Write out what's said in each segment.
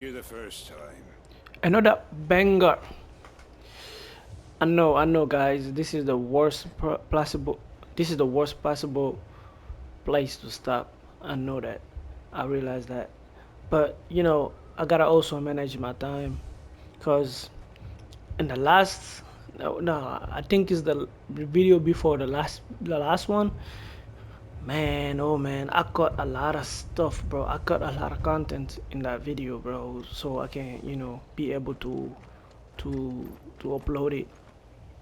You the first time. Another banger. I know, guys. This is the worst possible. This is the worst possible place to stop. I know that. I realize that. But I gotta also manage my time, cause in the last, no, I think it's the video before the last one. Man, oh man, I cut a lot of stuff, bro. I cut a lot of content in that video, bro. So I can, be able to to upload it,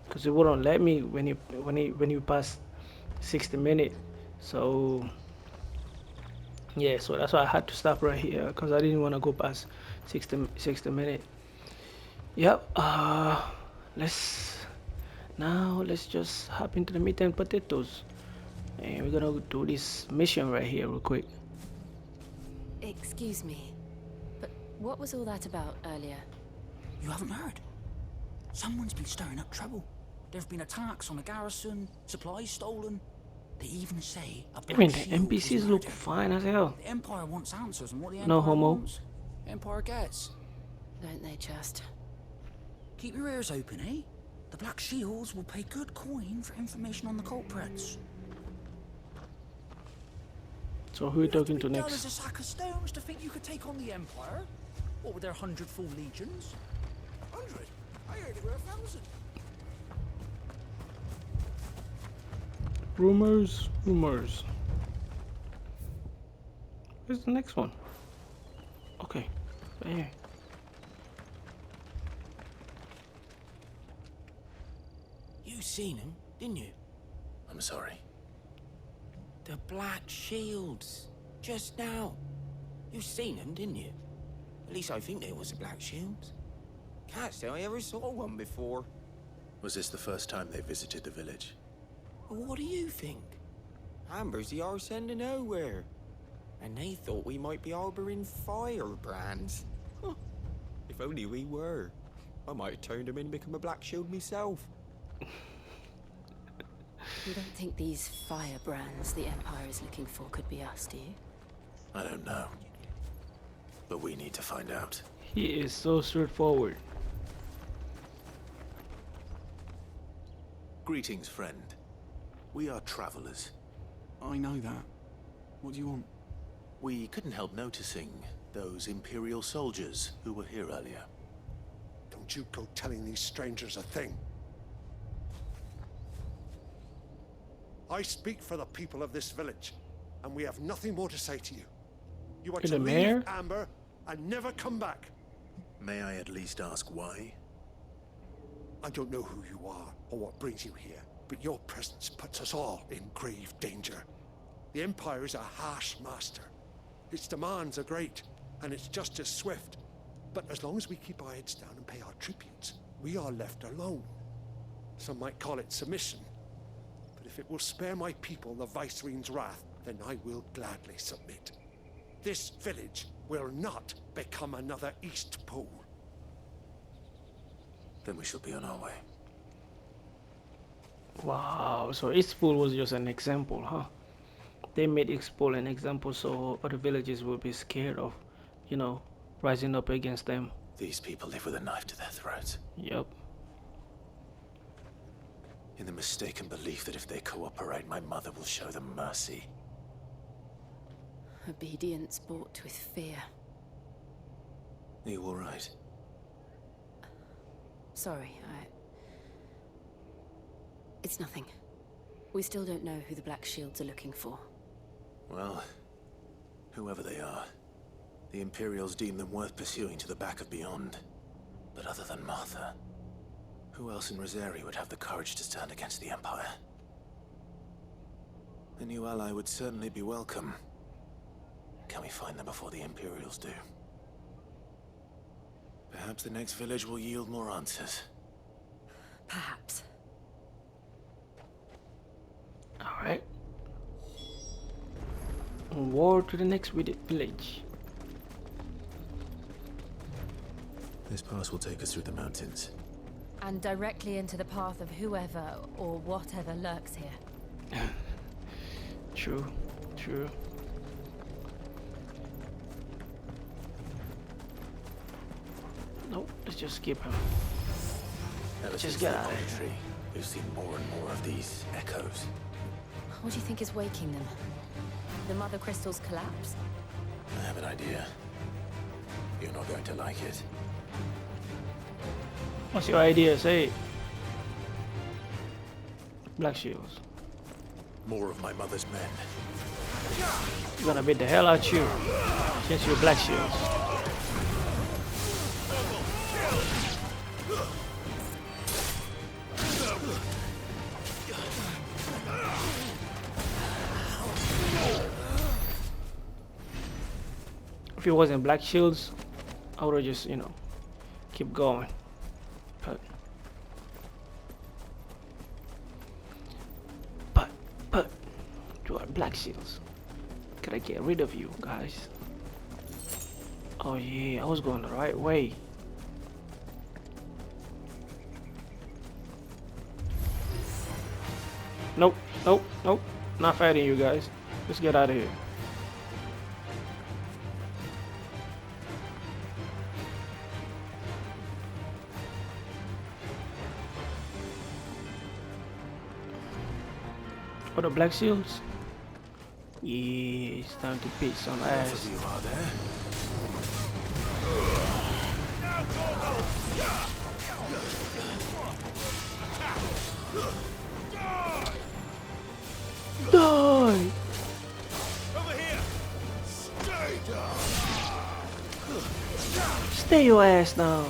because it wouldn't let me when you pass 60 minutes. So yeah, so that's why I had to stop right here, because I didn't want to go past 60 minutes. Yep. Let's just hop into the meat and potatoes, and we're gonna do this mission right here real quick. Excuse me, but what was all that about earlier? You haven't heard? Someone's been stirring up trouble. There have been attacks on the garrison, supplies stolen. They even say a I black mean, the shield was NPCs look murdered. fine as hell. The Empire wants answers, and what the No Empire homo. wants, Empire gets. Don't they just? Keep your ears open, eh? The Black Shields will pay good coin for information on the culprits. So who are we talking to Dull as next? a sack of stones to think you could take on the Empire. What with their 100 full legions? 100? I heard there were 1,000. Rumors. Where's the next one? Okay, right here. You seen him, didn't you? I'm sorry. The Black Shields. Just now. You seen them, didn't you? At least I think they was the Black Shields. Can't say I ever saw one before. Was this the first time they visited the village? Well, what do you think? Amber's the arse end of nowhere. And they thought we might be harboring firebrands. Huh. If only we were. I might have turned them in and become a Black Shield myself. You don't think these firebrands the Empire is looking for could be us, do you? I don't know. But we need to find out. He is so straightforward. Greetings, friend. We are travelers. I know that. What do you want? We couldn't help noticing those Imperial soldiers who were here earlier. Don't you go telling these strangers a thing. I speak for the people of this village, and we have nothing more to say to you. You are You're to the leave mayor? Amber and never come back. May I at least ask why? I don't know who you are or what brings you here, but your presence puts us all in grave danger. The Empire is a harsh master. Its demands are great, and its justice swift. But as long as we keep our heads down and pay our tributes, we are left alone. Some might call it submission. But if it will spare my people the Viceroy's wrath, then I will gladly submit. This village will not become another East Pole. Then we shall be on our way. Wow, so Eastpool was just an example, huh? They made Eastpool an example so other villages will be scared of, rising up against them. These people live with a knife to their throats, Yep. in the mistaken belief that if they cooperate, my mother will show them mercy. Obedience bought with fear. Are you all right? Sorry, It's nothing. We still don't know who the Black Shields are looking for. Well, whoever they are, the Imperials deem them worth pursuing to the back of beyond. But other than Martha, who else in Rosari would have the courage to stand against the Empire? A new ally would certainly be welcome. Can we find them before the Imperials do? Perhaps the next village will yield more answers. Perhaps. Alright. War to the next village. This pass will take us through the mountains. And directly into the path of whoever or whatever lurks here. True. just keep him. Ever Just since get the out of here. tree, we've seen more and more of these echoes. What do you think is waking them? The mother crystal's collapse? I have an idea. You're not going to like it. What's your idea? Say it. Black Shields. More of my mother's men. I'm gonna beat the hell out you since you're Black Shields. If it wasn't Black Shields, I would have just, you know, keep going. But you are Black Shields. Gotta get rid of you guys. Oh yeah, I was going the right way. Nope, nope, nope. Not fighting you guys. Let's get out of here. For the Black Shields? Yeah, it's time to beat some Enough ass. of you are there. Die! Stay your ass now.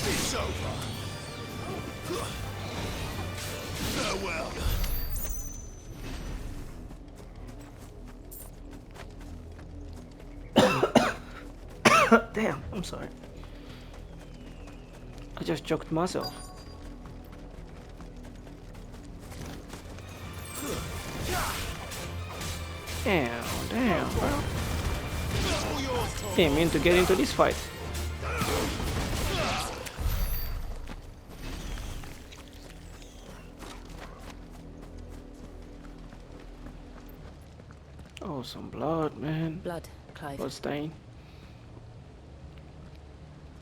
It's over. Farewell. Damn, I'm sorry. I just choked myself. Damn, bro. Didn't mean to get into this fight. Oh, some blood, man. Blood, Clive. Blood stain.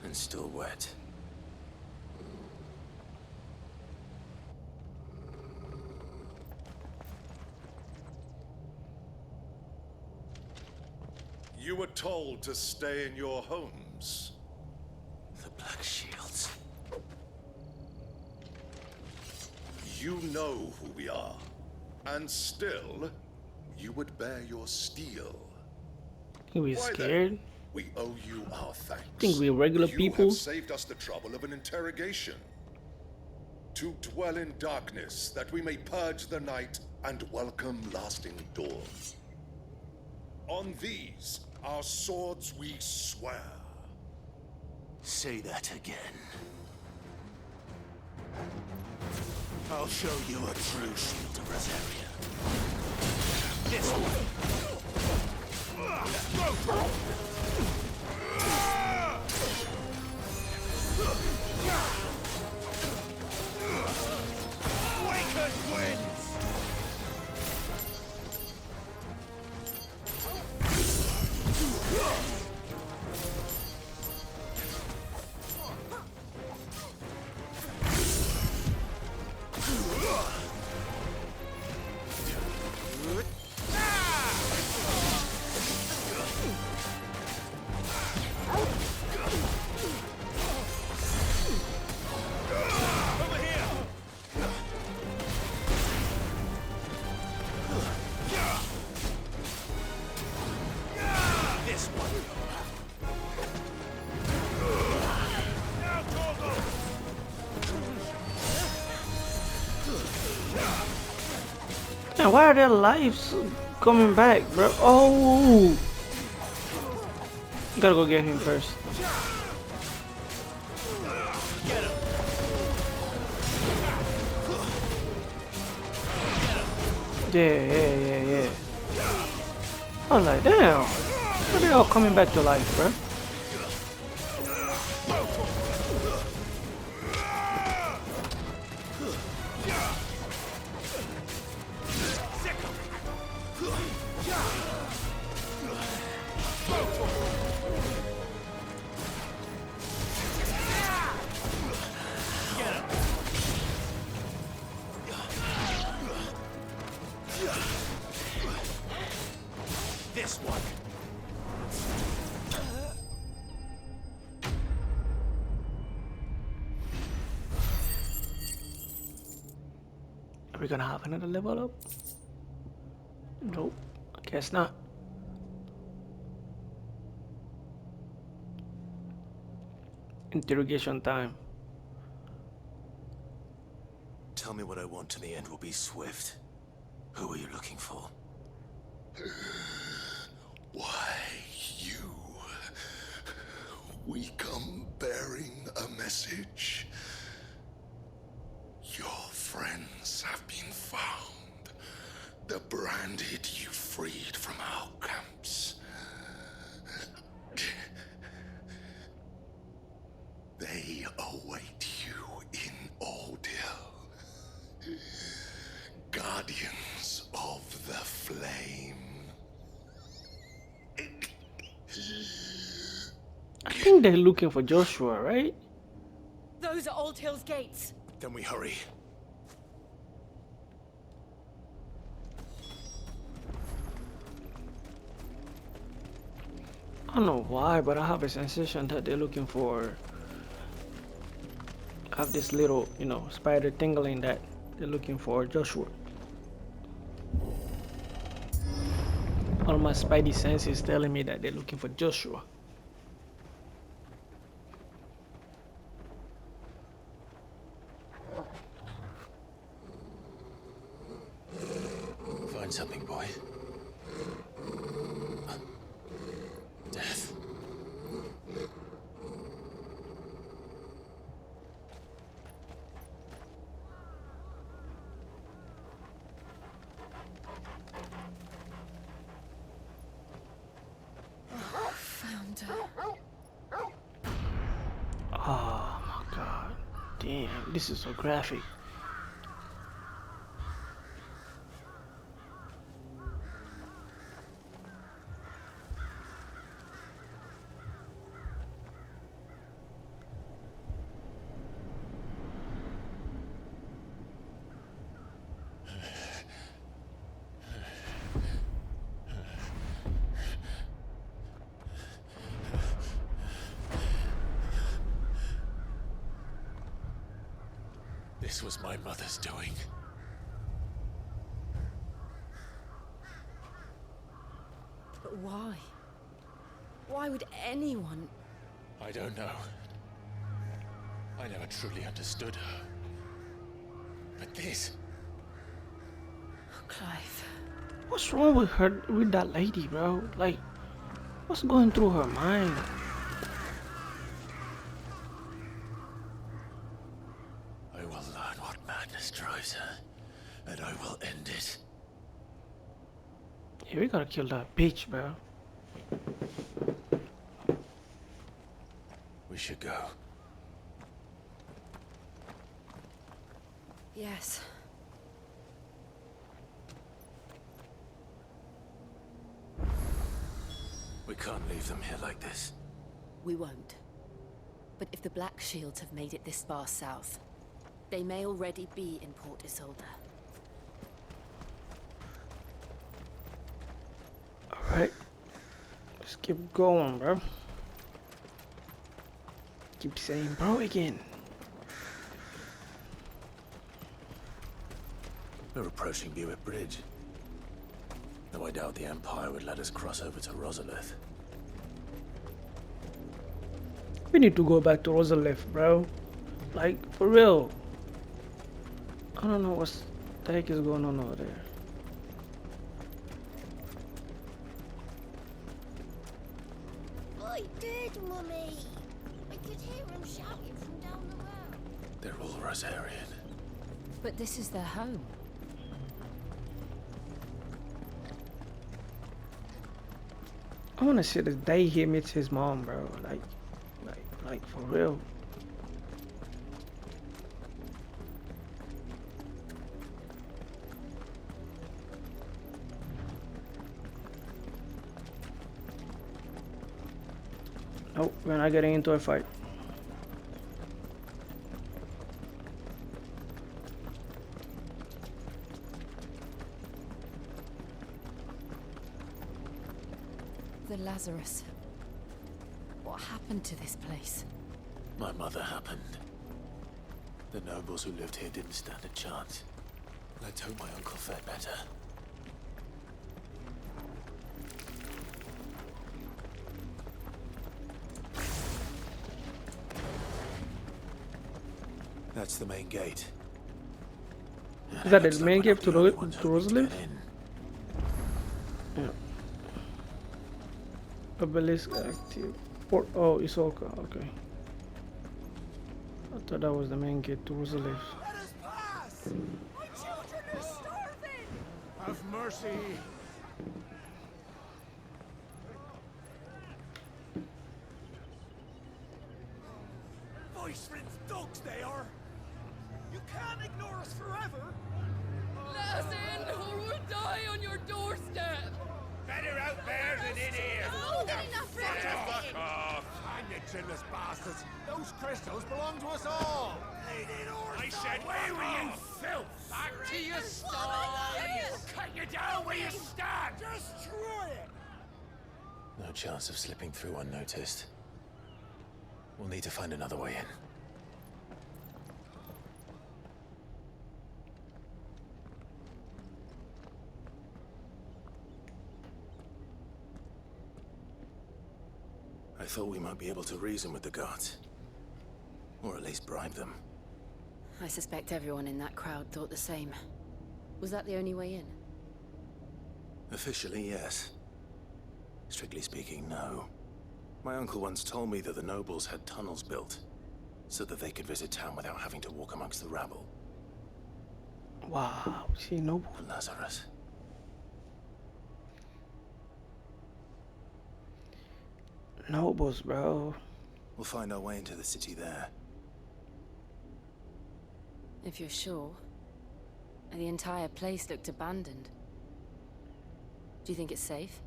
And still wet. You were told to stay in your homes. The Black Shields. You know who we are. And still, you would bear your steel. Think we Why then? scared? We owe you our thanks. Think we regular people? You have saved us the trouble of an interrogation. To dwell in darkness, that we may purge the night and welcome lasting dawn. On these, our swords we swear. Say that again. I'll show you a true shield of Rosaria. This way. Wicked winds! Man, why are their lives coming back, bro? Oh! Gotta go get him first. Yeah. I was like, damn. Why are they all coming back to life, bro? This one. Are we gonna have another level up? Nope, I guess not. Interrogation time. Tell me what I want and the end will be swift. Who are you looking for? Why, you? We come bearing a message. Your friends have been found. The branded you freed from our camps. They await you in Ordeal. Guardians of the Flame. I think they're looking for Joshua, right? Those are Old Hill's gates. Then we hurry. I don't know why, but I have a sensation that they're looking for. I have this little, you know, spider tingling that they're looking for Joshua. All my spidey senses telling me that they're looking for Joshua. Find something, boy. Death. Found her. Oh my god. Damn, this is so graphic. This was my mother's doing. But why? Why would anyone... I don't know. I never truly understood her. But this... Oh, Clive. What's wrong with her, with that lady, bro? Like, what's going through her mind? I will learn what madness drives her, and I will end it. Yeah, we gotta kill that bitch, bro. We should go. Yes. We can't leave them here like this. We won't. But if the Black Shields have made it this far south, they may already be in Port Isolde. Alright. Let's keep going, bro. Keep saying bro again. We're approaching Buick Bridge. Though I doubt the Empire would let us cross over to Rosalith. We need to go back to Rosalith, bro. Like, for real. I don't know what the heck is going on over there. I did, Mummy. I could hear him shouting from down the road. They're all Rosarian. But this is their home. I wanna see the day he meets his mom, bro. Like for real. Oh, we're not getting into a fight. The Lazarus. What happened to this place? My mother happened. The nobles who lived here didn't stand a chance. Let's hope my uncle fared better. That's the main gate. Is that the Looks like main we're gate not to the only ones hoping to Rosalith? get in. Yeah. Obelisk active. Oh, it's okay. Okay. I thought that was the main gate to Rosalith. Let us pass! My children are starving! Have mercy! Voice friends, dogs they are! You can't ignore us forever! Let us in, or we'll die on your doorstep! Better out there than in here! More than enough for everything. off! Hang you chinless bastards! Those crystals belong to us all! I said, where were you, filth? Back to your stall! Cut you down where you stand! Destroy it! No chance of slipping through unnoticed. We'll need to find another way in. I thought we might be able to reason with the guards. Or at least bribe them. I suspect everyone in that crowd thought the same. Was that the only way in? Officially, yes. Strictly speaking, no. My uncle once told me that the nobles had tunnels built, so that they could visit town without having to walk amongst the rabble. Wow, see noble. Lazarus. Nobles, bro. We'll find our way into the city there. If you're sure. The entire place looked abandoned. Do you think it's safe?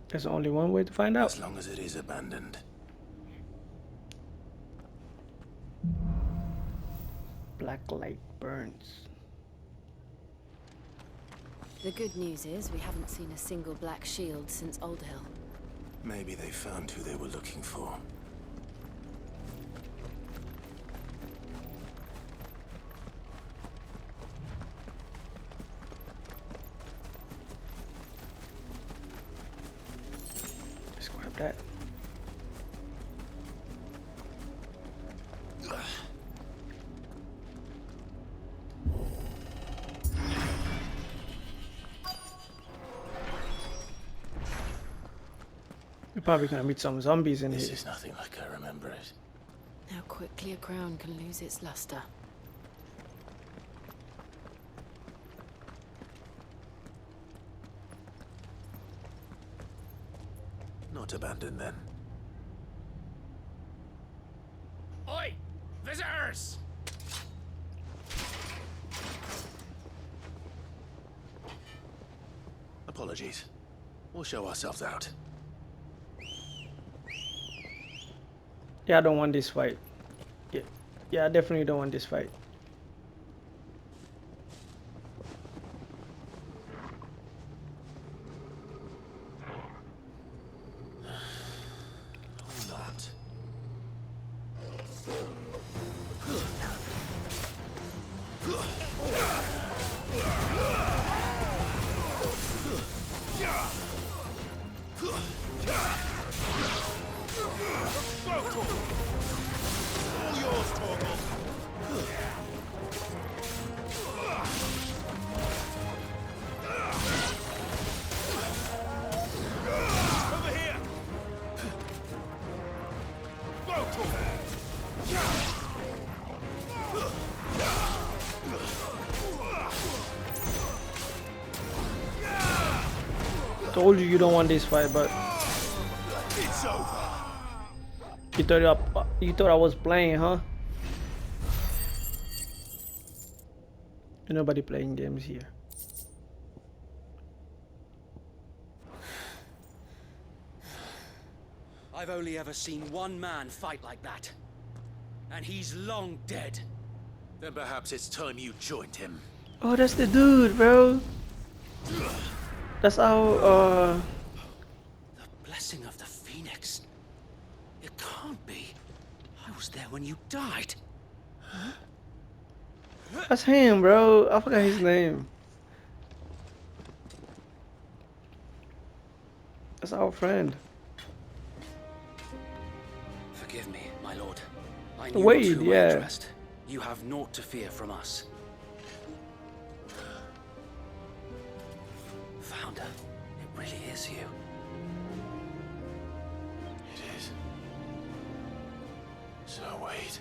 There's only one way to find out. As long as it is abandoned. Black light burns. The good news is we haven't seen a single black shield since Old Hill. Maybe they found who they were looking for. Let's grab that. We're probably gonna meet some zombies in This here. is nothing like I remember it. How quickly a crown can lose its luster. Not abandoned then. Oi! Visitors! Apologies. We'll show ourselves out. Yeah, I don't want this fight. Yeah, I definitely don't want this fight. Not. Told you don't want this fight, but It's over! you thought I was playing, huh? Ain't nobody playing games here. I've only ever seen one man fight like that. And he's long dead. Then perhaps it's time you joined him. Oh, that's the dude, bro. That's our The blessing of the Phoenix. It can't be. I was there when you died. that's him, bro. I forgot his name. That's our friend. Forgive me, my lord. I knew Wade, not who I yeah. addressed. You have naught to fear from us. Founder, it really is you. It is. So wait.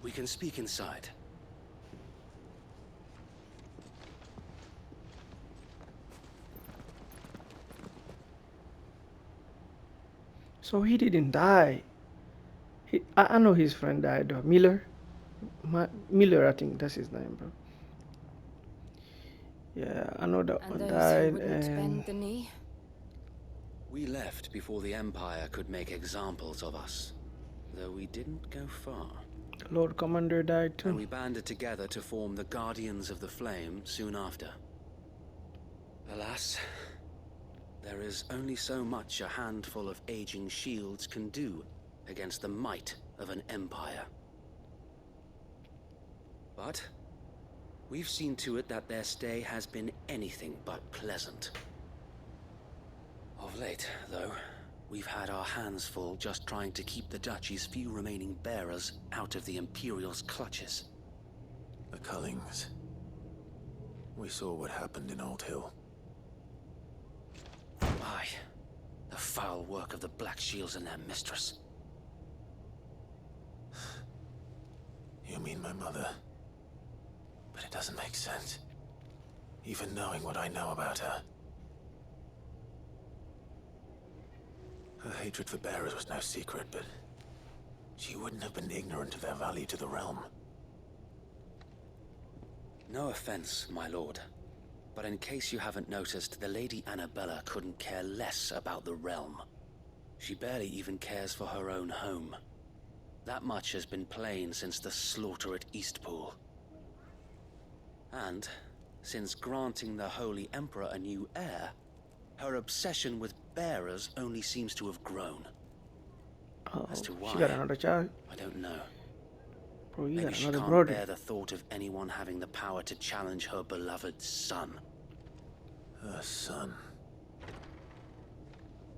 We can speak inside. So he didn't die. I know his friend died though. Miller? Miller, I think that's his name, bro. Yeah, I know that And one those died, who wouldn't and bend the knee? We left before the Empire could make examples of us. Though we didn't go far. the Lord Commander died And too. we banded together to form the Guardians of the Flame soon after. Alas, there is only so much a handful of aging shields can do against the might of an empire. But we've seen to it that their stay has been anything but pleasant. Of late, though, we've had our hands full just trying to keep the Duchy's few remaining bearers out of the Imperial's clutches. The Cullings. We saw what happened in Old Hill. Aye, the foul work of the Black Shields and their mistress. You mean my mother? But it doesn't make sense. Even knowing what I know about her. Her hatred for bearers was no secret, but she wouldn't have been ignorant of their value to the realm. No offense, my lord. But in case you haven't noticed, the Lady Annabella couldn't care less about the realm. She barely even cares for her own home. That much has been plain since the slaughter at Eastpool. And, since granting the Holy Emperor a new heir, her obsession with bearers only seems to have grown. Oh, As to why, she got another child. I don't know. Bro, you Maybe got she another can't brother. bear the thought of anyone having the power to challenge her beloved son. Her son.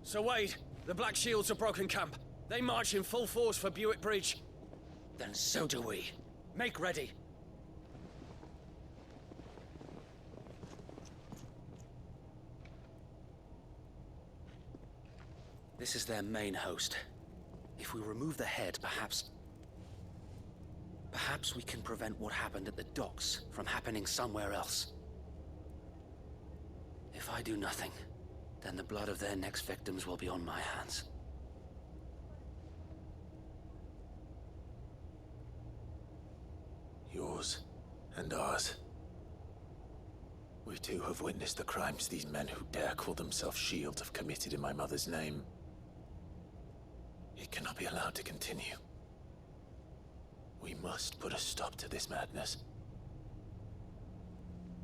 Sir Wade, the Black Shields have broken camp. They march in full force for Buick Bridge. Then so do we. Make ready. This is their main host. If we remove the head, perhaps we can prevent what happened at the docks from happening somewhere else. If I do nothing, then the blood of their next victims will be on my hands. Yours and ours. We too have witnessed the crimes these men who dare call themselves Shield have committed in my mother's name. It cannot be allowed to continue. We must put a stop to this madness.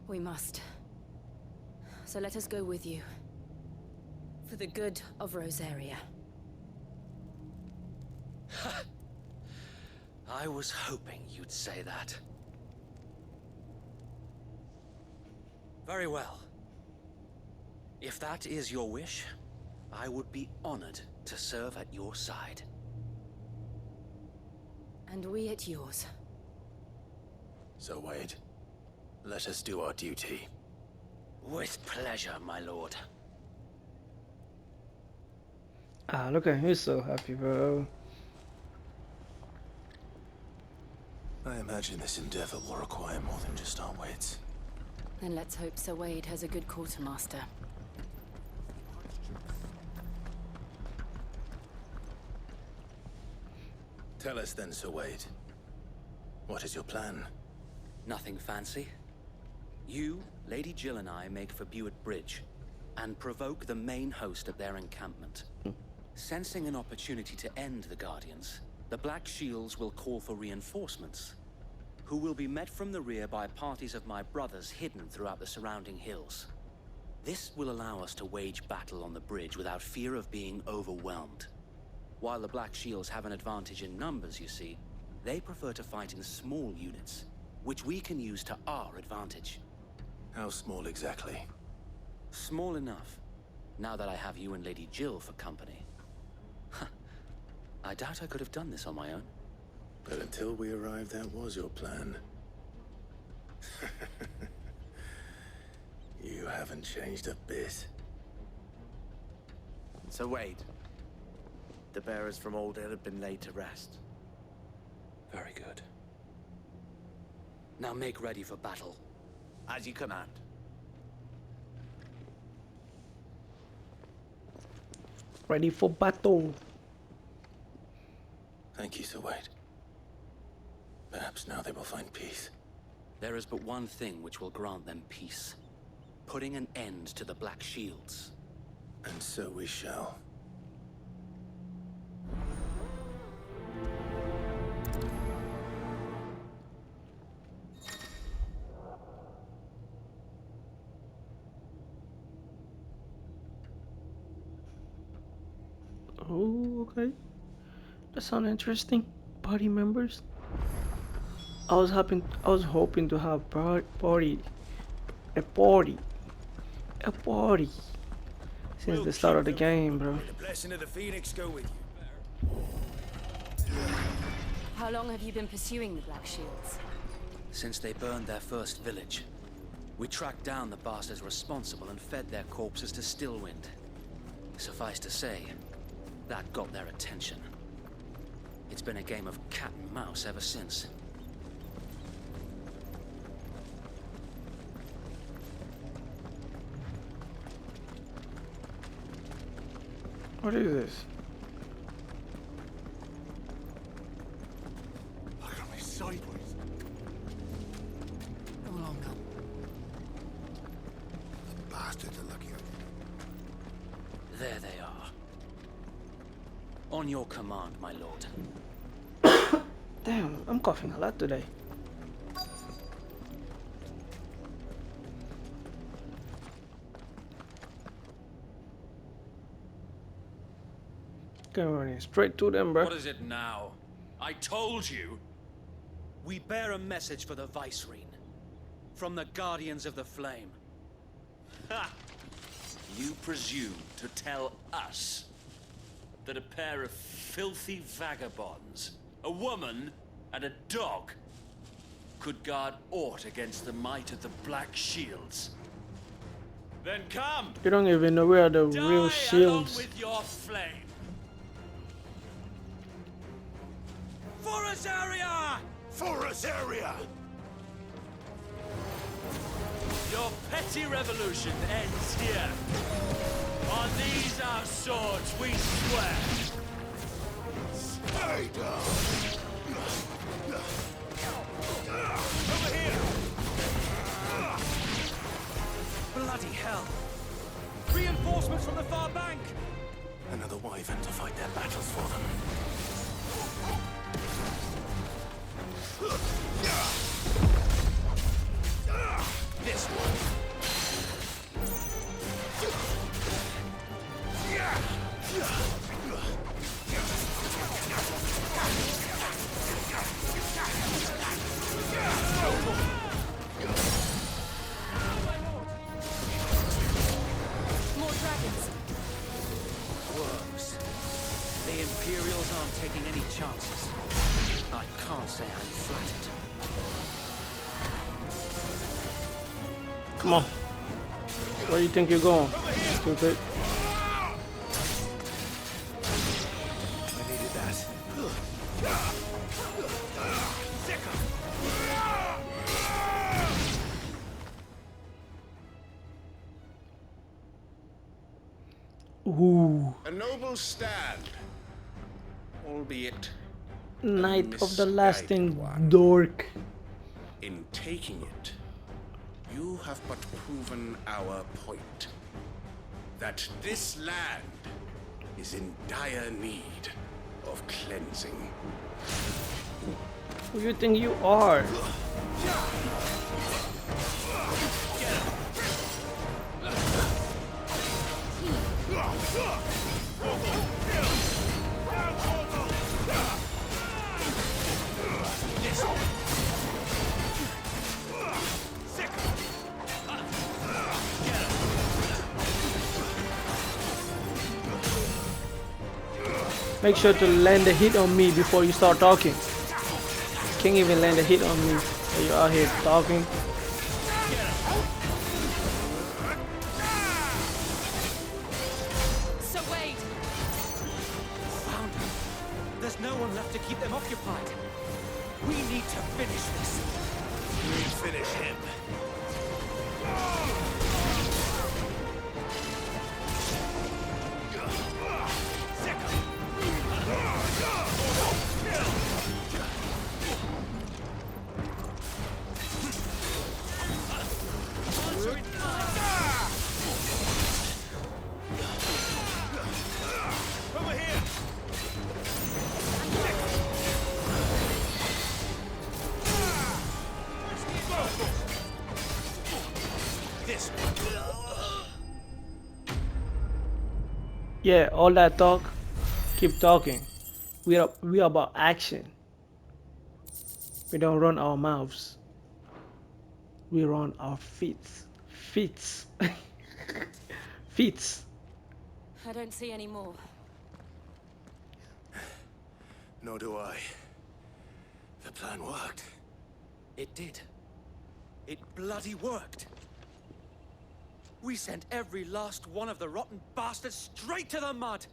We must. So let us go with you. For the good of Rosaria. I was hoping you'd say that. Very well. If that is your wish, I would be honored to serve at your side. And we at yours. So Wade, let us do our duty. With pleasure, my lord. Ah, look at him, he's so happy, bro. I imagine this endeavor will require more than just our wits. Then let's hope Sir Wade has a good quartermaster. Tell us then, Sir Wade. What is your plan? Nothing fancy. You, Lady Jill and I make for Buett Bridge and provoke the main host at their encampment. Sensing an opportunity to end the Guardians, the Black Shields will call for reinforcements, who will be met from the rear by parties of my brothers hidden throughout the surrounding hills. This will allow us to wage battle on the bridge without fear of being overwhelmed. While the Black Shields have an advantage in numbers, you see, they prefer to fight in small units, which we can use to our advantage. How small exactly? Small enough, now that I have you and Lady Jill for company. I doubt I could have done this on my own. But until we arrived, that was your plan. You haven't changed a bit. So Wade, the bearers from Old Hill have been laid to rest. Very good. Now make ready for battle. As you command. Ready for battle. Thank you, Sir Wade. Perhaps now they will find peace. There is but one thing which will grant them peace. Putting an end to the Black Shields. And so we shall. Oh, okay. That sounds interesting. Party members. I was hoping to have a party since the start of the game, bro. The blessing of the Phoenix go with you. How long have you been pursuing the Black Shields? Since they burned their first village, we tracked down the bastards responsible and fed their corpses to Stillwind. Suffice to say, that got their attention. It's been a game of cat and mouse ever since. What is this? Look at me sideways. Come along now. The bastards are lucky. There they are. On your command, my lord. Damn, I'm coughing a lot today. Going straight to them, bro. What is it now? I told you! We bear a message for the Vicereine. From the Guardians of the Flame. Ha! You presume to tell us that a pair of filthy vagabonds, a woman and a dog, could guard aught against the might of the Black Shields? Then come! You don't even know where the Die real shields. along with your flame! For Azaria! For Azaria! Your petty revolution ends here. On these our swords we swear. Stay down! Over here! Bloody hell! Reinforcements from the far bank! Another wyvern to fight their battles for them. This one! More dragons. Worms. The Imperials aren't taking any chances. I can't say I'm flattered. Come on. Where do you think you're going? Stupid. I needed that. Ooh. A noble stand, albeit Night of the Lasting one. Dork. In taking it, you have but proven our point. That this land is in dire need of cleansing. Who you think you are? Make sure to land a hit on me before you start talking. Can't even land a hit on me. Are you out here talking? So wait! Found him. There's no one left to keep them occupied. We need to finish this. We finish him. Yeah, all that talk, keep talking. We are about action. We don't run our mouths. We run our feet. Feet. Feet. I don't see any more. Nor do I. The plan worked. It did. It bloody worked. We sent every last one of the rotten bastards straight to the mud.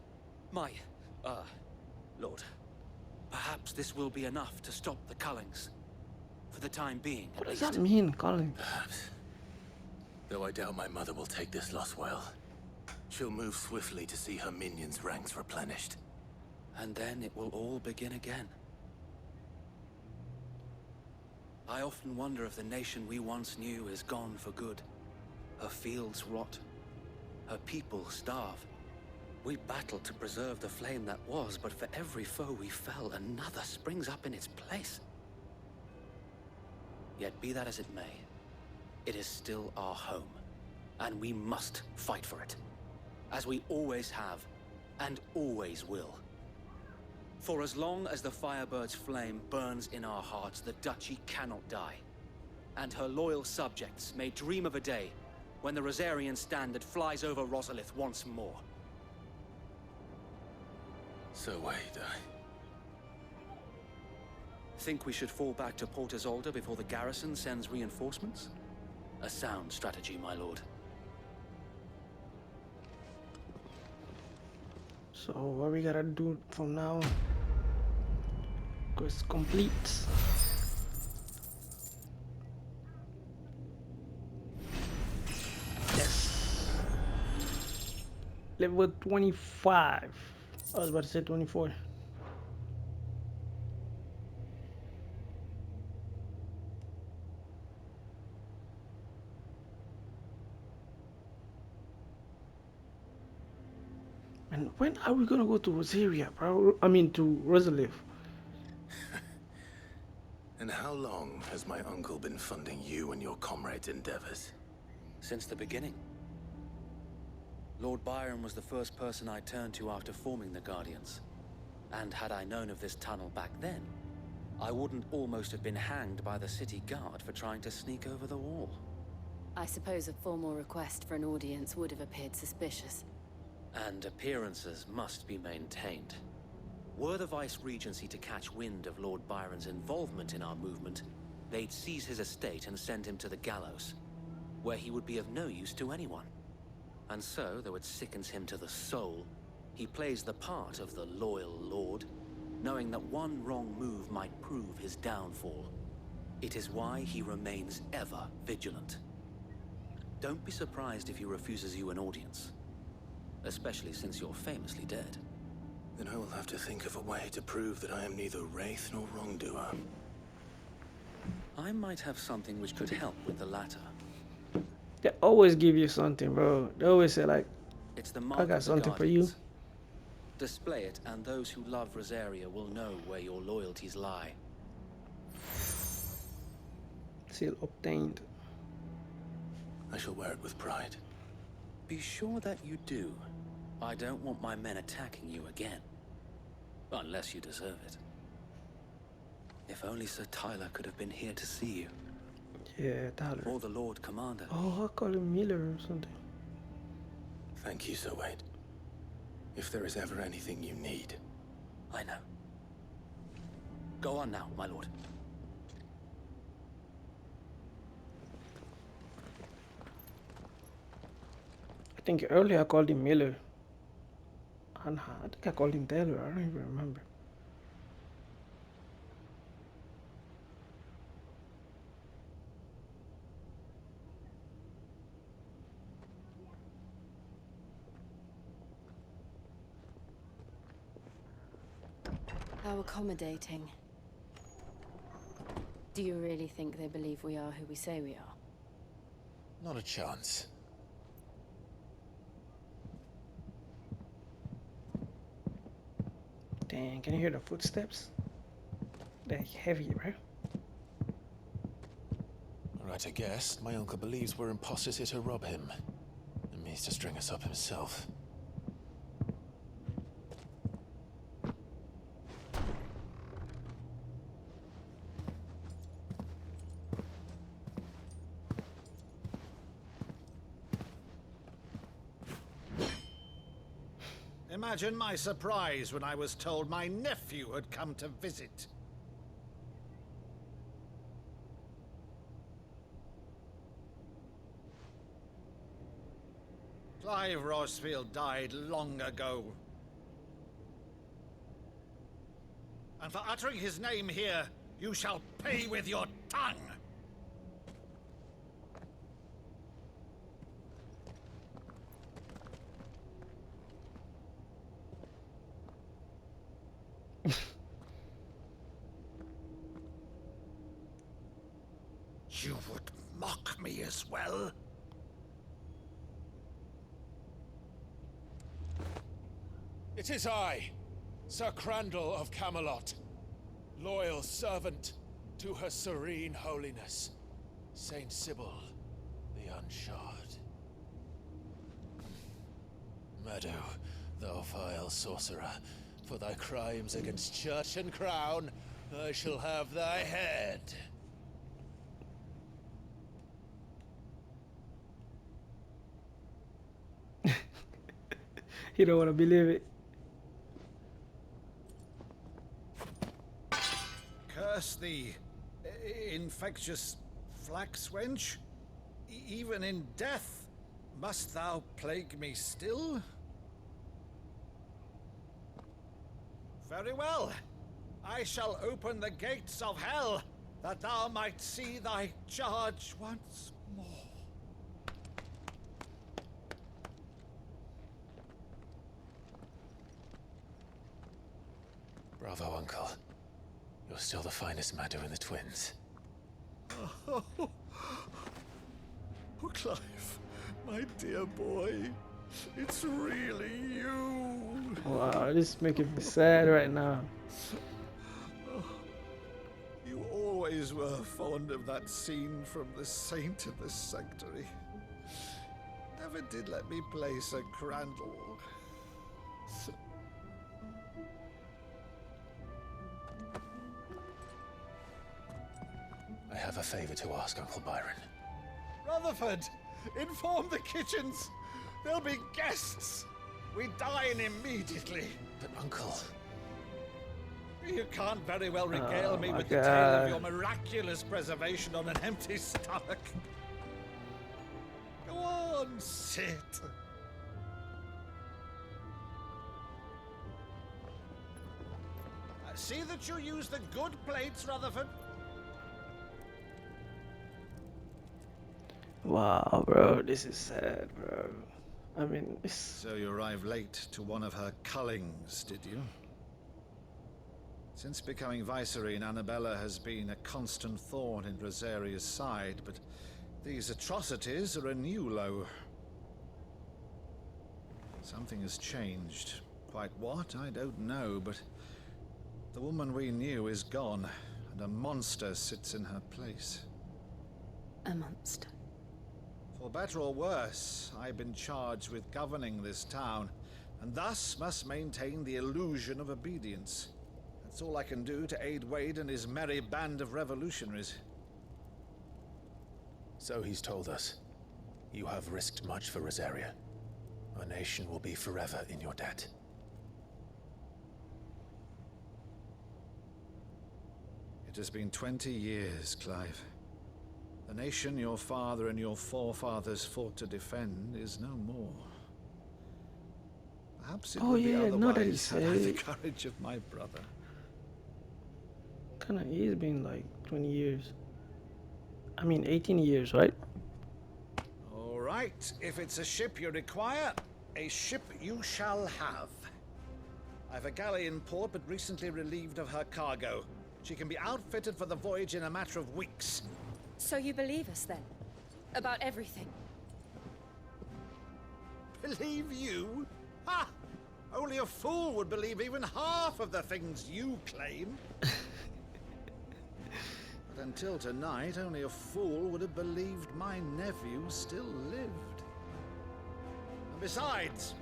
Lord, perhaps this will be enough to stop the Cullings. For the time being, What does that mean, Colin? Perhaps. Though I doubt my mother will take this loss well. She'll move swiftly to see her minions' ranks replenished. And then it will all begin again. I often wonder if the nation we once knew is gone for good. Her fields rot. Her people starve. We battled to preserve the flame that was, but for every foe we fell, another springs up in its place. Yet be that as it may, it is still our home, and we must fight for it, as we always have, and always will. For as long as the Firebird's flame burns in our hearts, the Duchy cannot die, and her loyal subjects may dream of a day when the Rosarian standard flies over Rosalith once more. So wait, Think we should fall back to Port Isolde before the garrison sends reinforcements? A sound strategy, my lord. So what we gotta do from now? Quest complete. Yes. Level 25. I was about to say 24. And when are we gonna go to Rosaria, bro? I mean to Rosalith. And how long has my uncle been funding you and your comrades' endeavors? Since the beginning. Lord Byron was the first person I turned to after forming the Guardians. And had I known of this tunnel back then, I wouldn't almost have been hanged by the city guard for trying to sneak over the wall. I suppose a formal request for an audience would have appeared suspicious. And appearances must be maintained. Were the Vice-Regency to catch wind of Lord Byron's involvement in our movement, they'd seize his estate and send him to the gallows, where he would be of no use to anyone. And so, though it sickens him to the soul, he plays the part of the loyal lord, knowing that one wrong move might prove his downfall. It is why he remains ever vigilant. Don't be surprised if he refuses you an audience, especially since you're famously dead. Then I will have to think of a way to prove that I am neither wraith nor wrongdoer. I might have something which could help with the latter. They always give you something, bro. They always say like, It's the I mark got of the something for you. Guardians. Display it, and those who love Rosaria will know where your loyalties lie. Seal obtained. I shall wear it with pride. Be sure that you do. I don't want my men attacking you again. Unless you deserve it. If only Sir Tyler could have been here to see you. Yeah, Tyler. Or the Lord Commander. Oh, I call him Miller or something. Thank you, Sir Wade. If there is ever anything you need. I know. Go on now, my lord. I think earlier I called him Miller. And I think I called him Taylor. I don't even remember. How accommodating. Do you really think they believe we are who we say we are? Not a chance. Dang, can you hear the footsteps? They're heavy, bro. Right, I guess. My uncle believes we're imposters here to rob him. And means to string us up himself. Imagine my surprise when I was told my nephew had come to visit. Clive Rosfield died long ago. And for uttering his name here, you shall pay with your tongue! You would mock me as well? It is I, Sir Crandall of Camelot, loyal servant to Her Serene Holiness, Saint Sybil the Unshod. Meadow, thou vile sorcerer, for thy crimes against church and crown, I shall have thy head. He don't want to believe it. Curse thee, infectious flax wench. Even in death, must thou plague me still? Very well. I shall open the gates of hell, that thou might see thy charge once more. Bravo, Uncle. You're still the finest Maddo in the twins. Oh, Clive, my dear boy, it's really you. Wow, this is making me sad right now. Oh, you always were fond of that scene from The Saint of the Sanctuary. Never did let me play Sir Crandall. I have a favor to ask, Uncle Byron. Rutherford, inform the kitchens. There'll be guests. We dine immediately. But, Uncle... You can't very well regale me with God. the tale of your miraculous preservation on an empty stomach. Go on, sit. See that you use the good plates, Rutherford. Wow, bro, this is sad, bro. I mean, it's... So you arrived late to one of her cullings, did you? Since becoming Vicereine, Annabella has been a constant thorn in Rosaria's side, but these atrocities are a new low. Something has changed. Quite what, I don't know, but the woman we knew is gone, and a monster sits in her place. A monster. For better or worse, I've been charged with governing this town, and thus must maintain the illusion of obedience. That's all I can do to aid Wade and his merry band of revolutionaries. So he's told us. You have risked much for Rosaria. Our nation will be forever in your debt. It has been 20 years, Clive. The nation your father and your forefathers fought to defend is no more. Perhaps it would be otherwise had I the courage of my brother. Kinda, it's been like 20 years. I mean, 18 years, right? All right, if it's a ship you require, a ship you shall have. I've a galley in port, but recently relieved of her cargo. She can be outfitted for the voyage in a matter of weeks. So you believe us then? About everything? Believe you? Ha! Only a fool would believe even half of the things you claim. But until tonight, only a fool would have believed my nephew still lived. And besides,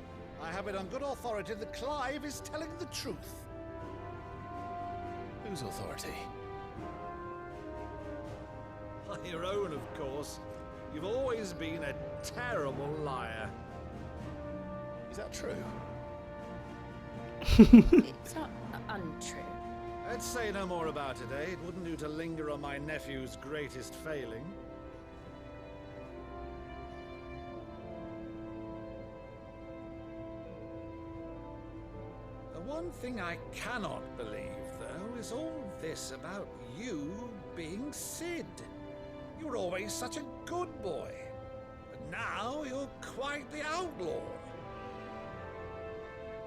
I have it on good authority that Clive is telling the truth. Whose authority? Your own, of course. You've always been a terrible liar. Is that true? It's not untrue. Let's say no more about it, eh? It wouldn't do to linger on my nephew's greatest failing. The one thing I cannot believe, though, is all this about you being Sid. You were always such a good boy, but now you're quite the outlaw.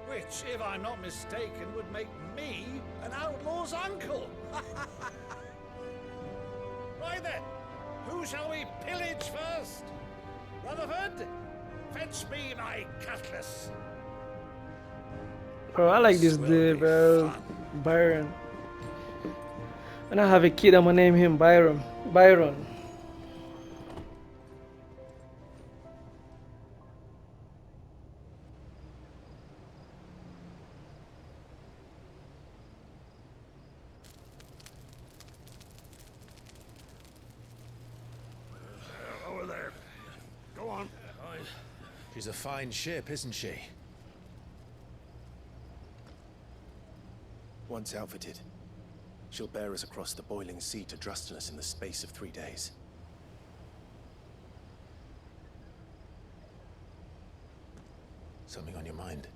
Which, if I'm not mistaken, would make me an outlaw's uncle. Right then, who shall we pillage first? Rutherford, fetch me my cutlass. Bro, I like this dude, bro. Byron. When I have a kid, I'm gonna name him Byron. Byron. Over there. Go on. She's a fine ship, isn't she? Once outfitted, she'll bear us across the boiling sea to Drustinus in the space of 3 days. Something on your mind?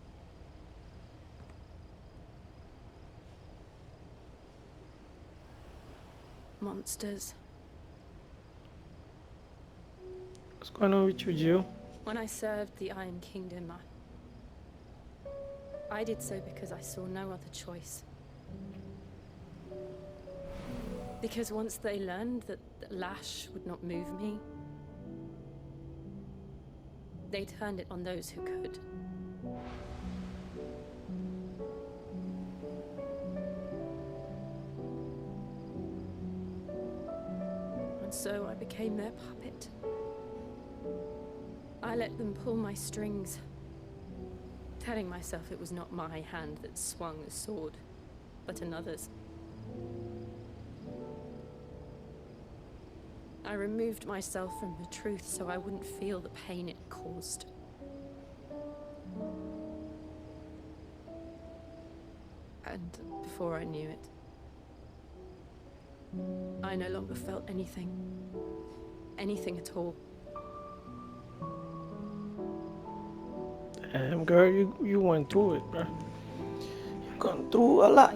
Monsters. What's going on with you, Jill? When I served the Iron Kingdom, I did so because I saw no other choice. Because once they learned that the lash would not move me, they turned it on those who could. And so I became their puppet. I let them pull my strings, telling myself it was not my hand that swung a sword, but another's. I removed myself from the truth so I wouldn't feel the pain it caused. And before I knew it, I no longer felt anything. Anything at all. Damn, girl, you went through it, bro. You've gone through a lot.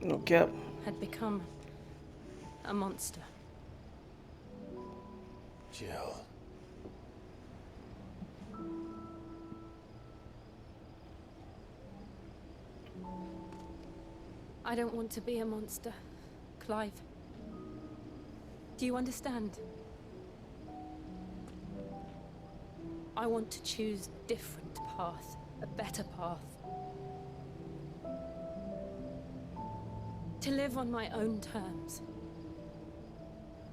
No cap. Had become a monster. Jill. I don't want to be a monster, Clive. Do you understand? I want to choose a different path, a better path. To live on my own terms.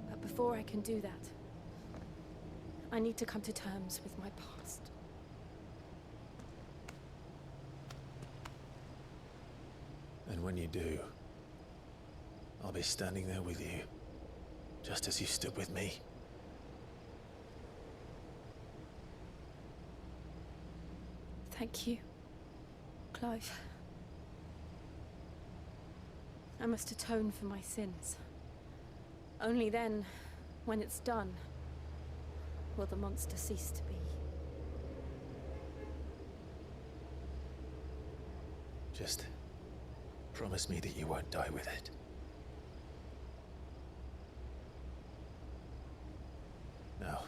But before I can do that, I need to come to terms with my past. And when you do, I'll be standing there with you, just as you stood with me. Thank you, Clive. I must atone for my sins. Only then, when it's done, will the monster cease to be. Just promise me that you won't die with it. Now,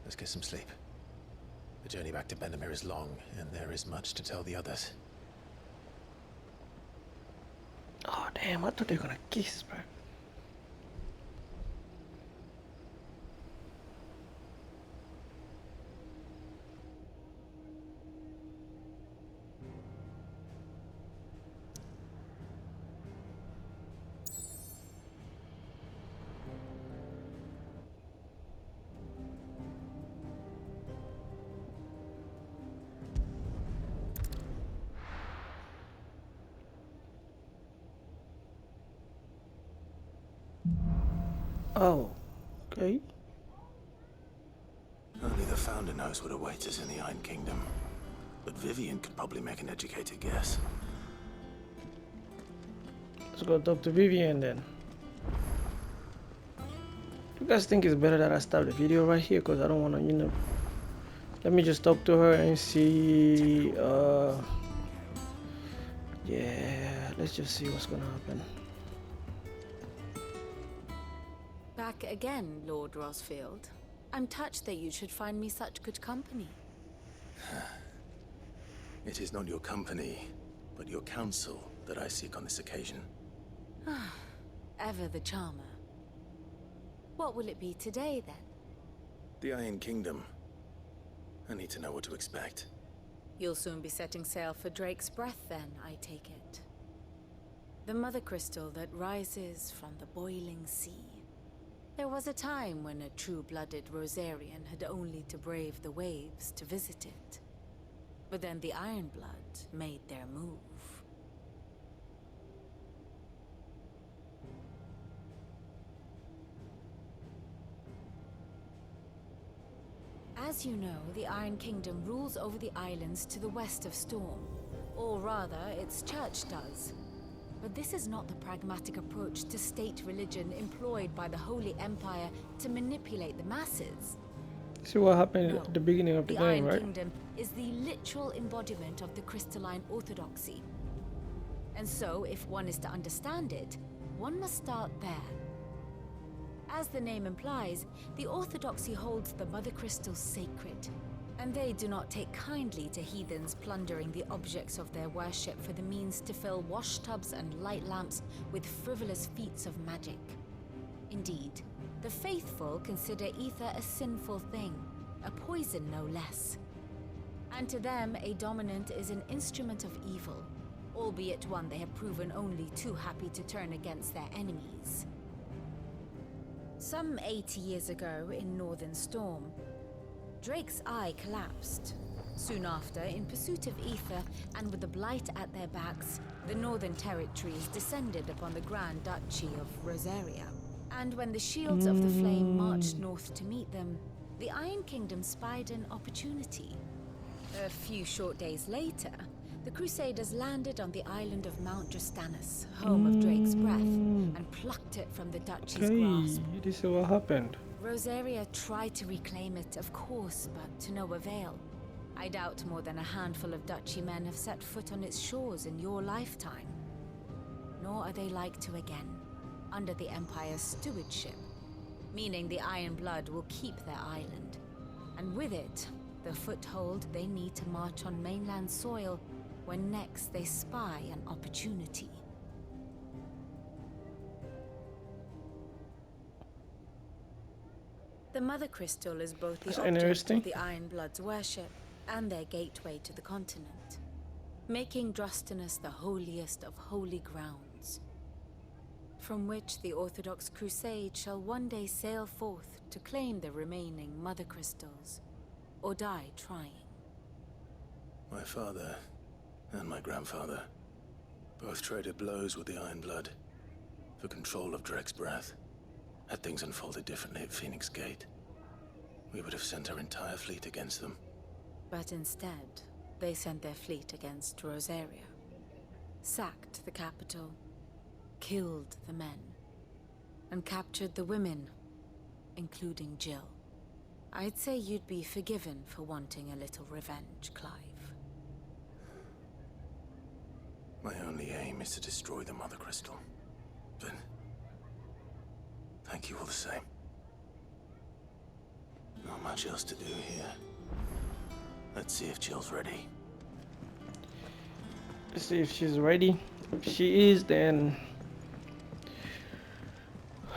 let's get some sleep. The journey back to Benamir is long, and there is much to tell the others. Oh damn, I thought they were gonna kiss, bro. Oh, okay. Only the Founder knows what awaits us in the Iron Kingdom. But Vivian could probably make an educated guess. Let's go talk to Vivian then. You guys think it's better that I stop the video right here? Because I don't want to, you know... Let me just talk to her and see... Yeah, let's just see what's gonna happen. Back again, Lord Rosfield. I'm touched that you should find me such good company. It is not your company, but your counsel that I seek on this occasion. Ever the charmer. What will it be today, then? The Iron Kingdom. I need to know what to expect. You'll soon be setting sail for Drake's Breath, then, I take it. The mother crystal that rises from the boiling sea. There was a time when a true-blooded Rosarian had only to brave the waves to visit it. But then the Ironblood made their move. As you know, the Iron Kingdom rules over the islands to the west of Storm. Or rather, its church does. But this is not the pragmatic approach to state religion employed by the Holy Empire to manipulate the masses. See what happened at the beginning of the game, Iron right? Kingdom is the literal embodiment of the crystalline orthodoxy. And so, if one is to understand it, one must start there. As the name implies, the orthodoxy holds the mother crystals sacred, and they do not take kindly to heathens plundering the objects of their worship for the means to fill washtubs and light lamps with frivolous feats of magic. Indeed, the faithful consider ether a sinful thing, a poison no less. And to them, a dominant is an instrument of evil, albeit one they have proven only too happy to turn against their enemies. Some 80 years ago in Northern Storm, Drake's eye collapsed. Soon after, in pursuit of ether and with the Blight at their backs, the Northern Territories descended upon the Grand Duchy of Rosaria. And when the Shields of the Flame marched north to meet them, the Iron Kingdom spied an opportunity. A few short days later, the Crusaders landed on the island of Mount Drastanus, home of Drake's Breath, and plucked it from the Duchy's grasp. This is what happened. Rosaria tried to reclaim it, of course, but to no avail. I doubt more than a handful of Duchy men have set foot on its shores in your lifetime. Nor are they like to again, under the Empire's stewardship, meaning the Iron Blood will keep their island, and with it, the foothold they need to march on mainland soil when next they spy an opportunity. The Mother Crystal is both the That's object interesting. of the Iron Blood's worship and their gateway to the continent, making Drustinus the holiest of holy grounds, from which the Orthodox Crusade shall one day sail forth to claim the remaining Mother Crystals, or die trying. My father and my grandfather both traded blows with the Iron Blood for control of Drek's breath. Had things unfolded differently at Phoenix Gate, we would have sent our entire fleet against them. But instead, they sent their fleet against Rosaria, sacked the capital, killed the men, and captured the women, including Jill. I'd say you'd be forgiven for wanting a little revenge, Clive. My only aim is to destroy the Mother Crystal. But thank you all the same. Not much else to do here. Let's see if Jill's ready. Let's see if she's ready. If she is, then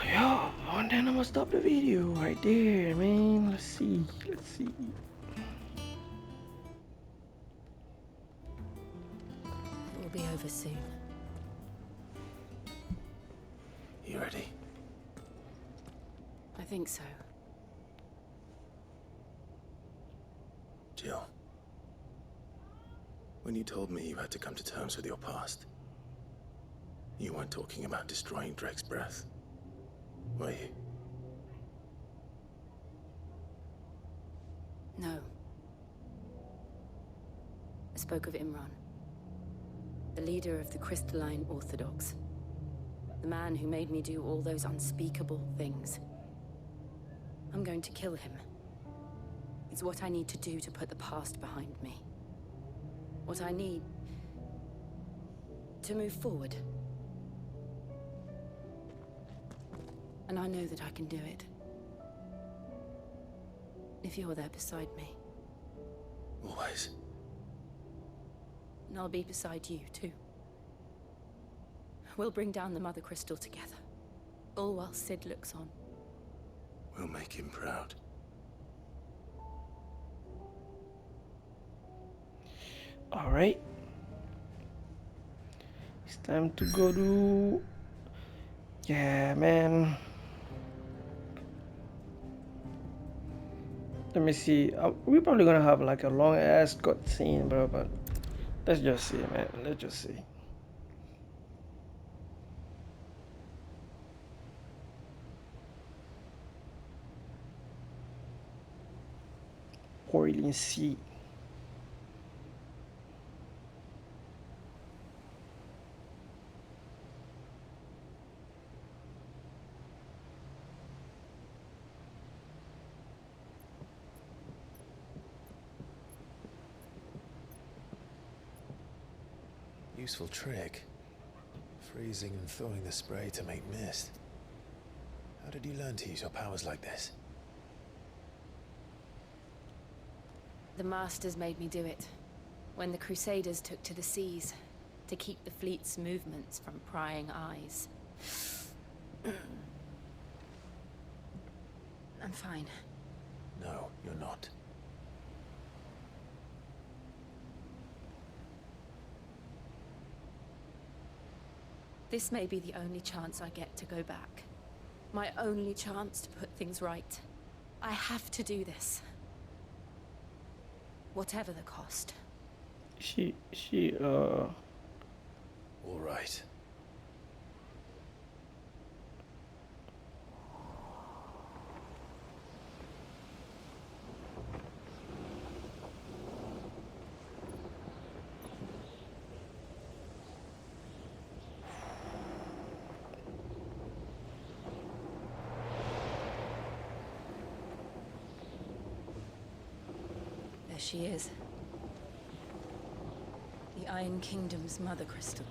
yo, and then I'm gonna stop the video right there, man. Let's see. It will be over soon. You ready? I think so. Jill, when you told me you had to come to terms with your past, you weren't talking about destroying Drek's breath, were you? No. I spoke of Imran, the leader of the Crystalline Orthodox. The man who made me do all those unspeakable things. I'm going to kill him. It's what I need to do to put the past behind me. What I need to move forward. And I know that I can do it. If you're there beside me. Always. And I'll be beside you, too. We'll bring down the Mother Crystal together. All while Sid looks on. We'll make him proud. Alright. It's time to go to... Yeah, man. Let me see. We're probably gonna have like a long ass cutscene, bro, but let's just see, man. Let's just see. Boiling sea. Useful trick. Freezing and thawing the spray to make mist. How did you learn to use your powers like this? The Masters made me do it. When the Crusaders took to the seas, to keep the fleet's movements from prying eyes. I'm fine. No, you're not. This may be the only chance I get to go back. My only chance to put things right. I have to do this. Whatever the cost. All right. There she is. The Iron Kingdom's Mother Crystal.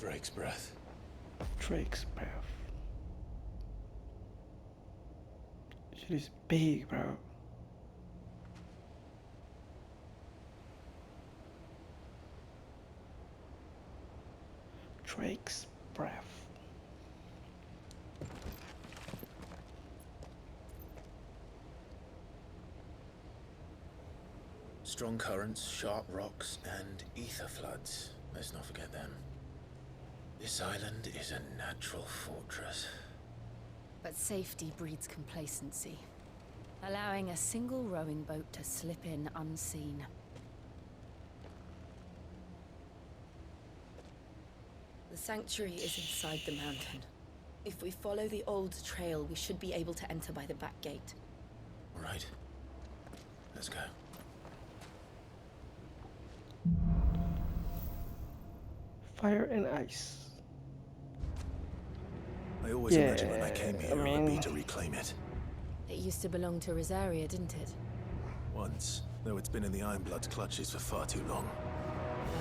Drake's breath. Drake's breath. Shit is big, bro. Drake's breath. Strong currents, sharp rocks, and ether floods. Let's not forget them. This island is a natural fortress. But safety breeds complacency, allowing a single rowing boat to slip in unseen. The sanctuary is inside the mountain. If we follow the old trail, we should be able to enter by the back gate. All right. Let's go. Fire and ice. I always imagined when I came here it would be to reclaim it. It used to belong to Rosaria, didn't it? Once, though it's been in the Ironblood's clutches for far too long.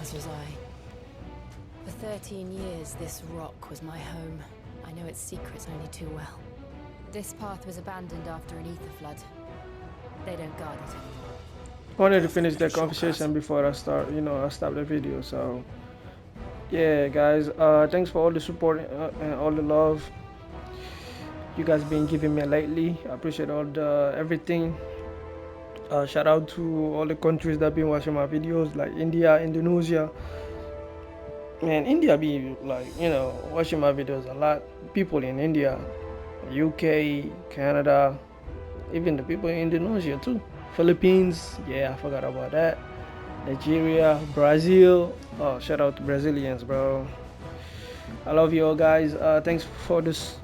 As was I. For 13 years, this rock was my home. I know its secrets only too well. This path was abandoned after an ether flood. They don't guard it anymore. I wanted to finish that conversation before I start, I stop the video. So, yeah, guys, thanks for all the support and all the love you guys been giving me lately. I appreciate all the everything. Shout out to all the countries that been watching my videos, like India, Indonesia. Man, India be like, watching my videos a lot. People in India, UK, Canada, even the people in Indonesia too. Philippines, yeah, I forgot about that. Nigeria, Brazil. Oh, shout out to Brazilians, bro. I love you all, guys. Thanks for this.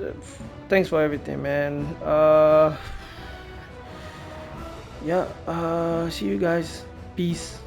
Thanks for everything, man. Yeah. See you guys. Peace.